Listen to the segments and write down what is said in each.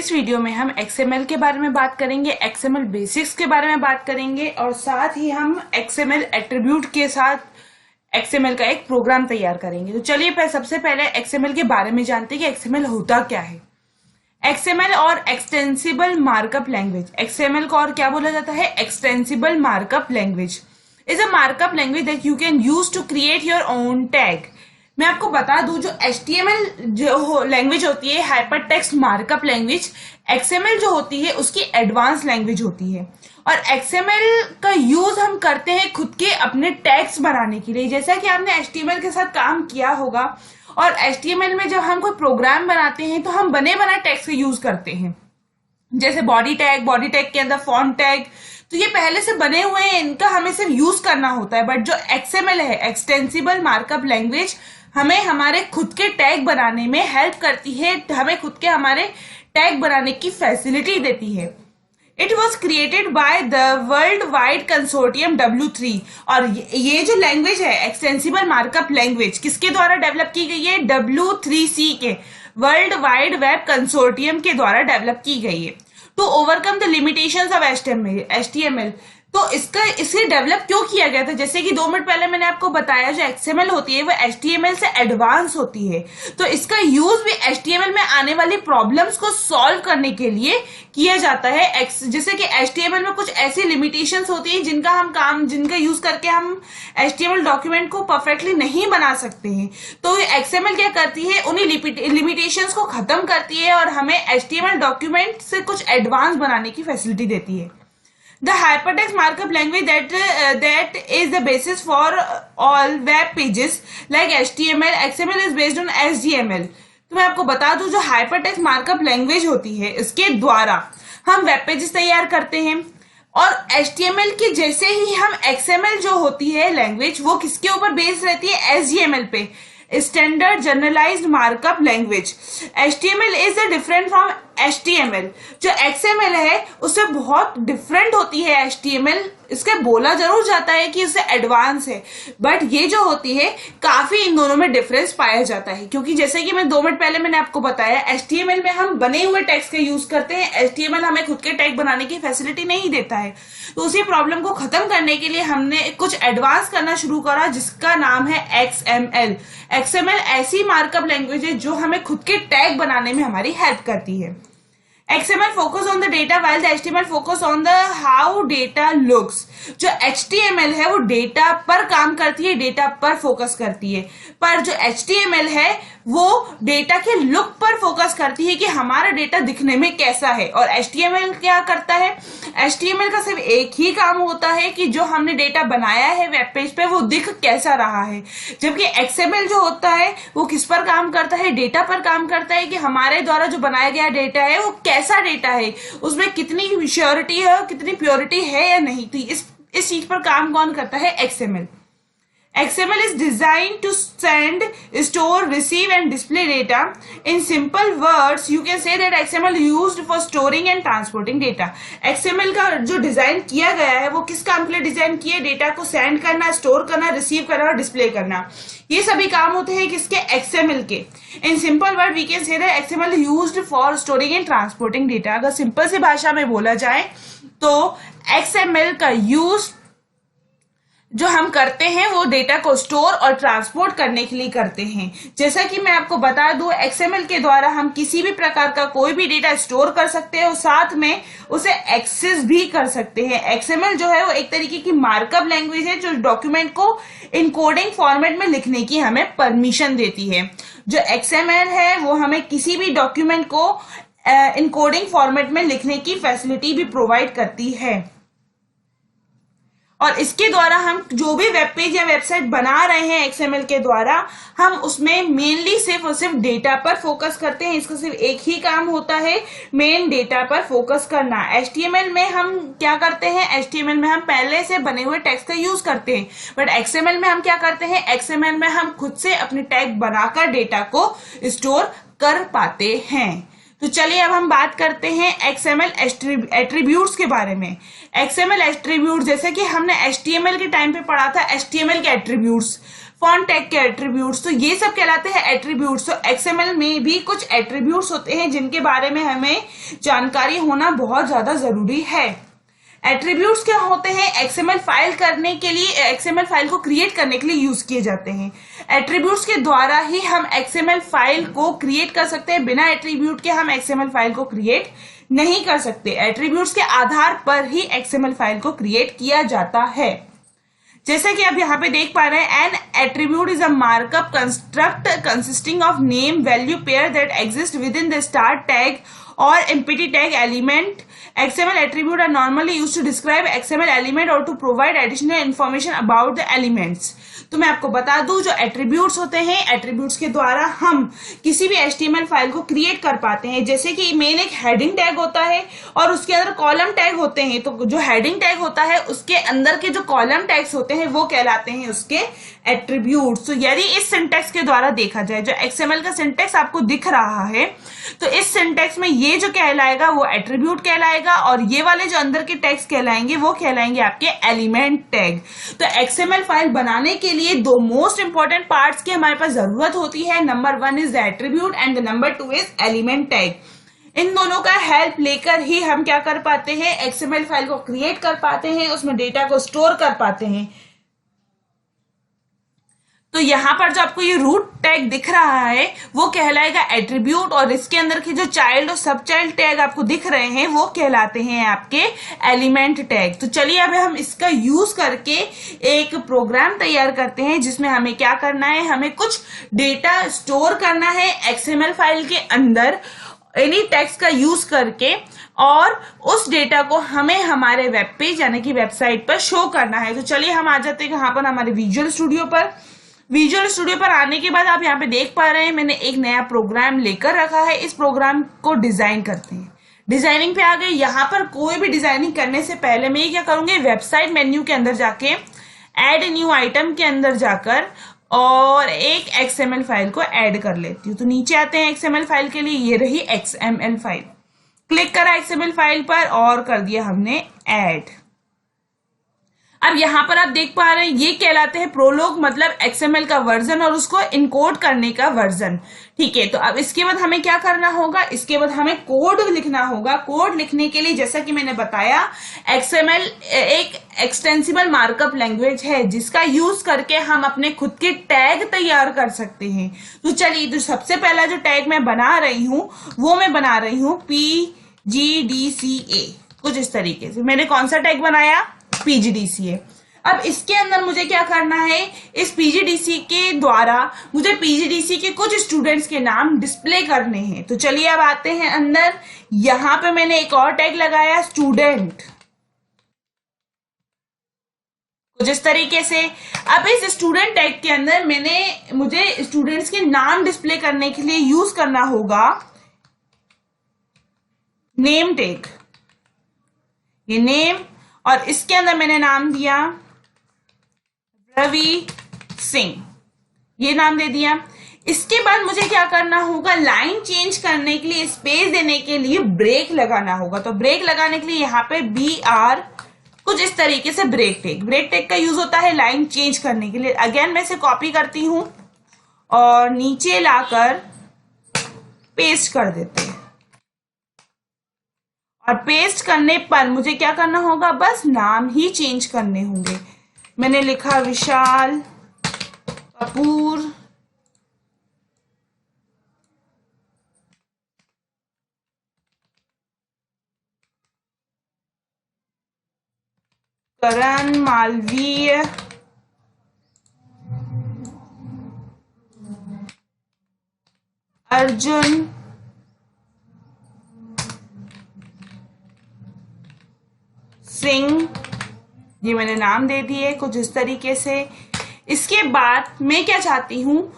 इस वीडियो में हम XML के बारे में बात करेंगे, XML बेसिक्स के बारे में बात करेंगे और साथ ही हम XML एट्रीब्यूट के साथ XML का एक प्रोग्राम तैयार करेंगे। तो चलिए सबसे पहले XML के बारे में जानते हैं कि XML होता क्या है। XML और एक्सटेंसिबल मार्कअप लैंग्वेज, XML को और क्या बोला जाता है? Extensible markup language is a markup language that you can use to create your own tag. मैं आपको बता दूं, जो HTML जो लैंग्वेज होती है, hyper text markup language, XML जो होती है उसकी एडवांस लैंग्वेज होती है। और XML का यूज हम करते हैं खुद के अपने टैग्स बनाने के लिए। जैसा कि आपने HTML के साथ काम किया होगा, और HTML में जब हम कोई प्रोग्राम बनाते हैं तो हम बने बनाए टैग्स का यूज करते हैं, जैसे बॉडी टैग के अंदर फॉन्ट टैग, तो ये पहले से बने हुए हैं, इनका हमें सिर्फ यूज करना होता है। बट जो XML है, एक्सटेंसिबल मार्कअप लैंग्वेज, हमें हमारे खुद के टैग बनाने में हेल्प करती है, हमें खुद के हमारे टैग बनाने की फैसिलिटी देती है। It was created by the world wide consortium W3। और ये जो लैंग्वेज है, एक्सटेंसिबल मार्कअप लैंग्वेज, किसके द्वारा डेवलप की गई है? W3C के, वर्ल्ड वाइड वेब कंसोर्टियम के द्वारा डेवलप की गई है। To overcome the limitations of HTML। तो इसे डेवलप क्यों किया गया था? जैसे कि 2 मिनट पहले मैंने आपको बताया, जो XML होती है वो HTML से एडवांस होती है, तो इसका यूज भी HTML में आने वाली प्रॉब्लम्स को सॉल्व करने के लिए किया जाता है। जैसे कि HTML में कुछ ऐसी लिमिटेशंस होती है जिनका यूज करके हम HTML डॉक्यूमेंट को परफेक्टली नहीं बना सकते हैं। तो XML क्या करती है? उन्हीं लिमिटेशंस को खत्म करती है और हमें HTML डॉक्यूमेंट से कुछ एडवांस बनाने की फैसिलिटी देती है। The hypertext markup language that is the basis for all web pages like HTML, XML is based on HTML। तो मैं आपको बता दूं, जो हाइपरटेक्स्ट मार्कअप लैंग्वेज होती है, इसके द्वारा हम वेब पेजेस तैयार करते हैं, और HTML के जैसे ही हम XML जो होती है लैंग्वेज, वो किसके ऊपर बेस्ड रहती है? HTML पे, standard generalized markup language. HTML is different from HTML। जो XML है उससे बहुत डिफरेंट होती है HTML। इसके बोला जरूर जाता है कि इससे एडवांस है, बट ये जो होती है काफी इन दोनों में डिफरेंस पाया जाता है। क्योंकि जैसे कि मैं 2 मिनट पहले मैंने आपको बताया, HTML में हम बने हुए टैग्स का यूज करते हैं, HTML हमें खुद के टैग बनाने की फैसिलिटी नहीं देता है। तो उसी प्रॉब्लम को खत्म करने के लिए हमने कुछ एडवांस करना शुरू करा, जिसका नाम है XML। XML ऐसी मार्कअप लैंग्वेज है जो हमें खुद के टैग बनाने में हमारी हेल्प करती है। XML focus on the data while the HTML focus on the how data looks। जो HTML है वो डेटा पर काम करती है, डेटा पर फोकस करती है, पर जो HTML है वो डेटा के लुक पर फोकस करती है कि हमारा डेटा दिखने में कैसा है। और HTML क्या करता है? HTML का सिर्फ एक ही काम होता है कि जो हमने डेटा बनाया है वेब पेज पे वो दिख कैसा रहा है। जबकि XML जो होता है वो किस पर काम करता है? डेटा पर काम करता है कि हमारे द्वारा जो बनाया गया डेटा है वो कैसा डेटा है, उसमें कितनी श्योरिटी है, कितनी प्योरिटी है या नहीं। तो इस चीज पर काम कौन करता है? XML। XML is designed to send, store, receive and display data. In simple words, you can say that XML used for storing and transporting data। XML का जो डिजाइन किया गया है वो किस काम के लिए डिजाइन किया? डेटा को सेंड करना, स्टोर करना, रिसीव करना और डिस्प्ले करना। ये सभी काम होते हैं किसके? XML के। In simple word, we can say that XML used for storing and transporting data। अगर सिंपल सी भाषा में बोला जाए तो XML का यूज जो हम करते हैं वो डेटा को स्टोर और ट्रांसपोर्ट करने के लिए करते हैं। जैसा कि मैं आपको बता दूं, XML के द्वारा हम किसी भी प्रकार का कोई भी डेटा स्टोर कर सकते हैं और साथ में उसे एक्सेस भी कर सकते हैं। XML जो है वो एक तरीके की मार्कअप लैंग्वेज है जो डॉक्यूमेंट को इनकोडिंग फॉर्मेट में लिखने की हमें परमिशन देती है। जो XML है वो हमें किसी भी डॉक्यूमेंट को इनकोडिंग फॉर्मेट में लिखने की फैसिलिटी भी प्रोवाइड करती है। और इसके द्वारा हम जो भी वेब पेज या वेबसाइट बना रहे हैं XML के द्वारा, हम उसमें मेनली सिर्फ और सिर्फ डेटा पर फोकस करते हैं। इसका सिर्फ एक ही काम होता है, मेन डेटा पर फोकस करना। HTML में हम क्या करते हैं? HTML में हम पहले से बने हुए टैग्स का यूज करते हैं, बट XML में हम क्या करते हैं? XML में हम खुद से अपने टैग बनाकर डेटा को स्टोर कर पाते हैं। तो चलिए अब हम बात करते हैं एक्सएमएल एट्रीब्यूट्स के बारे में। एक्सएमएल एट्रीब्यूट जैसे कि हमने एचटीएमएल के टाइम पे पढ़ा था, एचटीएमएल के एट्रीब्यूट्स, फॉन्ट टैग के एट्रीब्यूट्स, तो ये सब कहलाते हैं एट्रीब्यूट्स। तो एक्सएमएल में भी कुछ एट्रीब्यूट्स होते हैं जिनके बारे में हमें जानकारी होना बहुत ज्यादा जरूरी है। एट्रीब्यूट्स क्या होते हैं? एक्सएमएल फाइल करने के लिए, एक्सएमएल फाइल को क्रिएट करने के लिए यूज किए जाते हैं। एट्रीब्यूट्स के द्वारा ही हम एक्सएमएल फाइल को क्रिएट कर सकते हैं, बिना एट्रीब्यूट के हम एक्सएमएल फाइल को क्रिएट नहीं कर सकते। एट्रीब्यूट्स के आधार पर ही एक्सएमएल फाइल को क्रिएट किया जाता है। जैसे कि आप यहाँ पे देख पा रहे हैं, N attribute is a markup construct consisting of name value pair that exist with in the star tag or empty tag element. XML attribute are normally used to describe XML element or to provide additional information about the elements. तो मैं आपको बता दूं, जो attributes होते हैं, attributes के द्वारा हम किसी भी HTML फाइल को क्रिएट कर पाते हैं। जैसे कि मेन एक हेडिंग टैग होता है और उसके अंदर कॉलम टैग होते हैं, तो जो हेडिंग टैग होता है उसके अंदर के जो कॉलम टैग्स होते हैं वो कहलाते हैं उसके एट्रीब्यूट्स। तो यदि इस सिंटेक्स के द्वारा देखा जाए, जो XML का सिंटेक्स आपको दिख रहा है, तो इस सिंटेक्स में ये जो कहलाएगा वो एट्रीब्यूट कहलाएगा और ये वाले जो अंदर के टैग्स कहलाएंगे वो कहलाएंगे आपके एलिमेंट टैग। तो XML फाइल बनाने के लिए दो मोस्ट इंपॉर्टेंट पार्ट्स की हमारे पास जरूरत होती है। Number 1 is the attribute and the number 2 is element tag. इन दोनों का हेल्प लेकर ही हम क्या कर पाते हैं? XML फाइल को क्रिएट कर पाते हैं, उसमें डेटा को स्टोर कर पाते हैं। तो यहाँ पर जो आपको ये रूट टैग दिख रहा है वो कहलाएगा एट्रीब्यूट और इसके अंदर के जो चाइल्ड और सब चाइल्ड टैग आपको दिख रहे हैं वो कहलाते हैं आपके एलिमेंट टैग। तो चलिए अब हम इसका यूज करके एक प्रोग्राम तैयार करते हैं जिसमें हमें क्या करना है, हमें कुछ डेटा स्टोर करना है XML फाइल के अंदर एनी टेक्स्ट का यूज करके, और उस डेटा को हमें हमारे वेब पेज यानी कि वेबसाइट पर शो करना है। तो चलिए हम आ जाते हैं यहाँ पर हमारे विजुअल स्टूडियो पर। विजुअल स्टूडियो पर आने के बाद आप यहाँ पे देख पा रहे हैं मैंने एक नया प्रोग्राम लेकर रखा है। इस प्रोग्राम को डिजाइन करते हैं। डिजाइनिंग पे आ गए। यहाँ पर कोई भी डिजाइनिंग करने से पहले मैं क्या करूंगी, वेबसाइट मेन्यू के अंदर जाके ऐड न्यू आइटम के अंदर जाकर और एक XML फाइल को ऐड कर लेती हूँ। तो नीचे आते हैं XML फाइल के लिए, ये रही XML फाइल। क्लिक करा XML फाइल पर और कर दिया हमने ऐड। अब यहाँ पर आप देख पा रहे हैं ये कहलाते हैं प्रोलॉग, मतलब XML का वर्जन और उसको इनकोड करने का वर्जन। ठीक है, तो अब इसके बाद हमें क्या करना होगा, इसके बाद हमें कोड लिखना होगा। कोड लिखने के लिए जैसा कि मैंने बताया, XML एक एक्सटेंसिबल मार्कअप लैंग्वेज है जिसका यूज करके हम अपने खुद के टैग तैयार कर सकते हैं। तो चलिए, तो सबसे पहला जो टैग मैं बना रही हूँ वो मैं बना रही हूँ PGDCA। कुछ इस तरीके से मैंने कौन सा टैग बनाया, PGDCA। अब इसके अंदर मुझे क्या करना है, इस PGDCA के द्वारा मुझे PGDCA के कुछ स्टूडेंट्स के नाम डिस्प्ले करने हैं। तो चलिए अब आते हैं अंदर। यहां पे मैंने एक और टैग लगाया, स्टूडेंट, कुछ इस तरीके से। अब इस स्टूडेंट टैग के अंदर मुझे स्टूडेंट्स के नाम डिस्प्ले करने के लिए यूज करना होगा नेम टैग। ये नेम, और इसके अंदर मैंने नाम दिया रवि सिंह, ये नाम दे दिया। इसके बाद मुझे क्या करना होगा, लाइन चेंज करने के लिए, स्पेस देने के लिए ब्रेक लगाना होगा। तो ब्रेक लगाने के लिए यहाँ पे BR, कुछ इस तरीके से ब्रेक टैग का यूज होता है लाइन चेंज करने के लिए। अगेन मैं इसे कॉपी करती हूं और नीचे लाकर पेस्ट कर देते हैं। और पेस्ट करने पर मुझे क्या करना होगा, बस नाम ही चेंज करने होंगे। मैंने लिखा विशाल कपूर, करण मालवीय, अर्जुन सिंह, ये मैंने नाम दे दिए कुछ इस तरीके से। इसके बाद मैं क्या चाहती हूँ,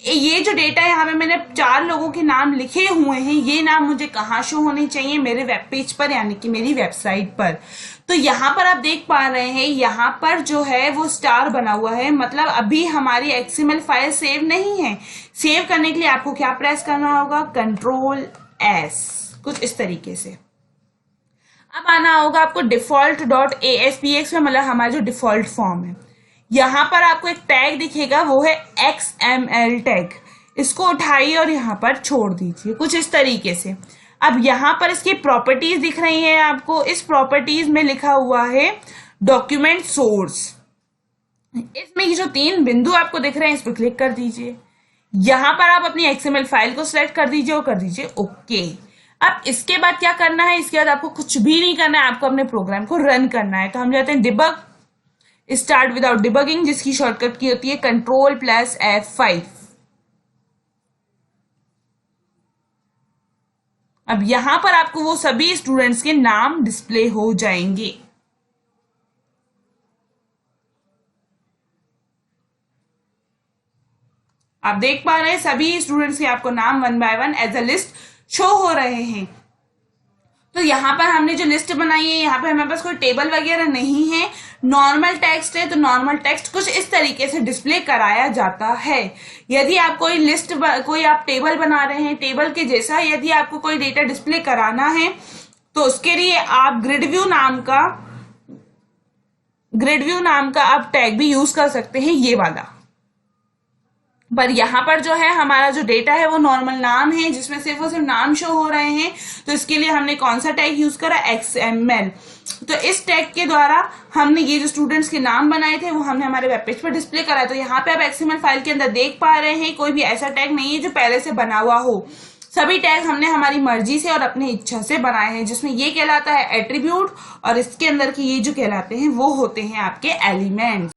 ये जो डेटा यहाँ पे मैंने 4 लोगों के नाम लिखे हुए हैं, ये नाम मुझे कहाँ शो होने चाहिए, मेरे वेब पेज पर यानी कि मेरी वेबसाइट पर। तो यहाँ पर आप देख पा रहे हैं, यहाँ पर जो है वो स्टार बना हुआ है, मतलब अभी हमारी XML फाइल सेव नहीं है। सेव करने के लिए आपको क्या प्रेस करना होगा, Ctrl एस, कुछ इस तरीके से। अब आना होगा आपको डिफॉल्ट डॉट ASPX में, मतलब हमारा जो डिफॉल्ट फॉर्म है। यहाँ पर आपको एक टैग दिखेगा, वो है XML टैग। इसको उठाइए और यहाँ पर छोड़ दीजिए, कुछ इस तरीके से। अब यहाँ पर इसकी प्रॉपर्टीज दिख रही हैं आपको। इस प्रॉपर्टीज में लिखा हुआ है डॉक्यूमेंट सोर्स। इसमें ये जो 3 बिंदु आपको दिख रहे हैं, इस पर क्लिक कर दीजिए। यहां पर आप अपनी XML फाइल को सिलेक्ट कर दीजिए और कर दीजिए ओके। अब इसके बाद क्या करना है, इसके बाद आपको कुछ भी नहीं करना है, आपको अपने प्रोग्राम को रन करना है। तो हम जाते हैं डिबग, स्टार्ट विदाउट डिबगिंग, जिसकी शॉर्टकट की होती है Ctrl+F5। अब यहां पर आपको वो सभी स्टूडेंट्स के नाम डिस्प्ले हो जाएंगे। आप देख पा रहे हैं सभी स्टूडेंट्स के आपको नाम 1 by 1 as a list show हो रहे हैं। तो यहाँ पर हमने जो लिस्ट बनाई है, यहाँ पे हमारे पास कोई टेबल वगैरह नहीं है, नॉर्मल टेक्स्ट है। तो नॉर्मल टेक्स्ट कुछ इस तरीके से डिस्प्ले कराया जाता है। यदि आप कोई लिस्ट, कोई आप टेबल बना रहे हैं, टेबल के जैसा यदि आपको कोई डेटा डिस्प्ले कराना है, तो उसके लिए आप ग्रिड व्यू नाम का आप टैग भी यूज कर सकते हैं, ये वाला। पर यहाँ पर जो है हमारा जो डेटा है वो नॉर्मल नाम है, जिसमें सिर्फ और सिर्फ नाम शो हो रहे हैं। तो इसके लिए हमने कौन सा टैग यूज करा, XML। तो इस टैग के द्वारा हमने ये जो स्टूडेंट्स के नाम बनाए थे वो हमने हमारे वेब पेज पर डिस्प्ले करा। तो यहाँ पे आप XML फाइल के अंदर देख पा रहे हैं, कोई भी ऐसा टैग नहीं है जो पहले से बना हुआ हो। सभी टैग हमने हमारी मर्जी से और अपनी इच्छा से बनाए हैं, जिसमें ये कहलाता है एट्रीब्यूट, और इसके अंदर के ये जो कहलाते हैं वो होते हैं आपके एलिमेंट।